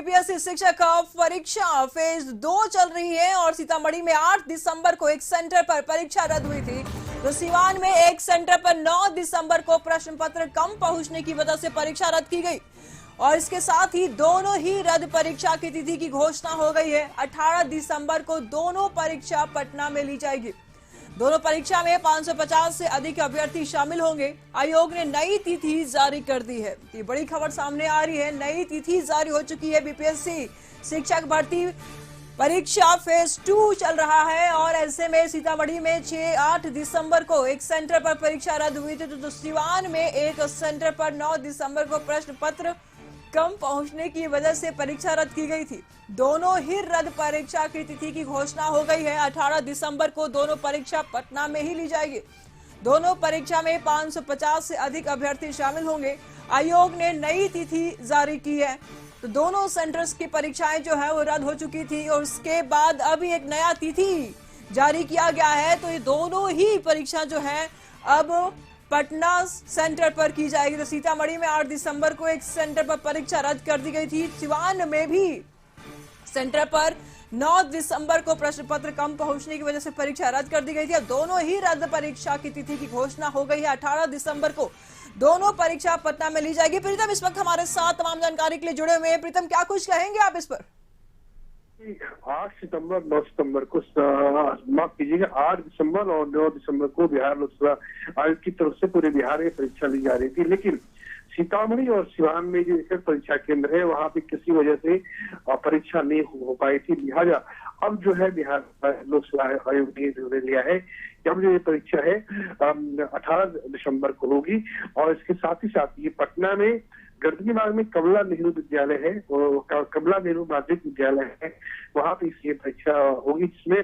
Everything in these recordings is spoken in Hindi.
बीपीएससी शिक्षक परीक्षा फेज 2 चल रही है और सीतामढ़ी में 8 दिसंबर को एक सेंटर पर परीक्षा रद्द हुई थी, तो सिवान में एक सेंटर पर 9 दिसंबर को प्रश्न पत्र कम पहुंचने की वजह से परीक्षा रद्द की गई और इसके साथ ही दोनों ही रद्द परीक्षा की तिथि की घोषणा हो गई है। 18 दिसंबर को दोनों परीक्षा पटना में ली जाएगी। दोनों परीक्षा में 550 से अधिक अभ्यर्थी शामिल होंगे। आयोग ने नई तिथि जारी कर दी है। ये बड़ी खबर सामने आ रही है, नई तिथि जारी हो चुकी है। बीपीएससी शिक्षक भर्ती परीक्षा फेज 2 चल रहा है और ऐसे में सीतामढ़ी में 6-8 दिसंबर को एक सेंटर पर परीक्षा रद्द हुई थी, तो सिवान में एक सेंटर पर 9 दिसंबर को प्रश्न पत्र कम पहुंचने की वजह से परीक्षा रद्द की गई थी। दोनों ही रद्द परीक्षा की तिथि की घोषणा हो गई है। 18 दिसंबर को दोनों परीक्षा पटना में ही ली जाएगी। दोनों परीक्षा में 550 से अधिक अभ्यर्थी शामिल होंगे। आयोग ने नई तिथि जारी की है, तो दोनों सेंटर्स की परीक्षाएं जो है वो रद्द हो चुकी थी और उसके बाद अभी एक नया तिथि जारी किया गया है, तो ये दोनों ही परीक्षा जो है अब पटना सेंटर पर की जाएगी। तो सीतामढ़ी में 8 दिसंबर को एक सेंटर पर परीक्षा रद्द कर दी गई थी। सिवान में भी सेंटर पर 9 दिसंबर को प्रश्न पत्र कम पहुंचने की वजह से परीक्षा रद्द कर दी गई थी। अब दोनों ही रद्द परीक्षा की तिथि की घोषणा हो गई है। 18 दिसंबर को दोनों परीक्षा पटना में ली जाएगी। प्रीतम इस वक्त हमारे साथ तमाम जानकारी के लिए जुड़े हुए हैं। प्रीतम, क्या कुछ कहेंगे आप इस पर? 8 सितंबर 9 सितंबर को माफ कीजिएगा 8 दिसंबर और 9 दिसंबर को बिहार लोकसभा आयोग की तरफ से पूरे बिहार में परीक्षा ली जा रही थी, लेकिन सीतामढ़ी और सिवान में जो एक परीक्षा केंद्र है वहां पे किसी वजह से परीक्षा नहीं हो पाई थी। लिहाजा अब जो है बिहार लोकसभा आयोग ने निर्णय लिया है कि अब जो ये परीक्षा है 18 दिसंबर को होगी और इसके साथ ही साथ ये पटना में गर्दनी मार्ग में कमला नेहरू विद्यालय है, कमला नेहरू माध्यमिक विद्यालय है, वहां पे ये परीक्षा होगी, जिसमें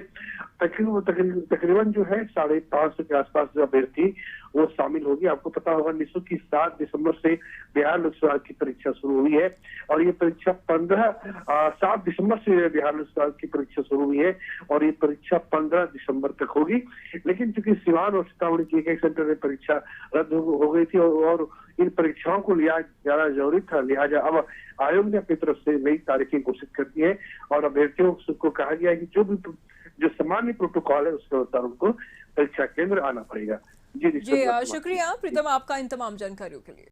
तकरीबन जो है 550 के आसपास जो अभ्यर्थी वो शामिल होगी। आपको पता होगा निशु की 7 दिसंबर से बिहार लोकसभा की परीक्षा शुरू हुई है और ये परीक्षा 7 दिसंबर से बिहार लोकसभा की परीक्षा शुरू हुई है और ये परीक्षा 15 दिसंबर तक होगी। लेकिन चूंकि सिवान और सीतामढ़ी के एक सेंटर में परीक्षा रद्द हो गई थी और इन परीक्षाओं को लिया जाना जरूरी था, लिहाजा अब आयोग ने अपनी तरफ से नई तारीखें घोषित कर दी है और अभ्यर्थियों को कहा गया है कि जो सामान्य प्रोटोकॉल है उसके अनुसार उनको परीक्षा केंद्र आना पड़ेगा। जी शुक्रिया प्रीतम आपका इन तमाम जानकारियों के लिए।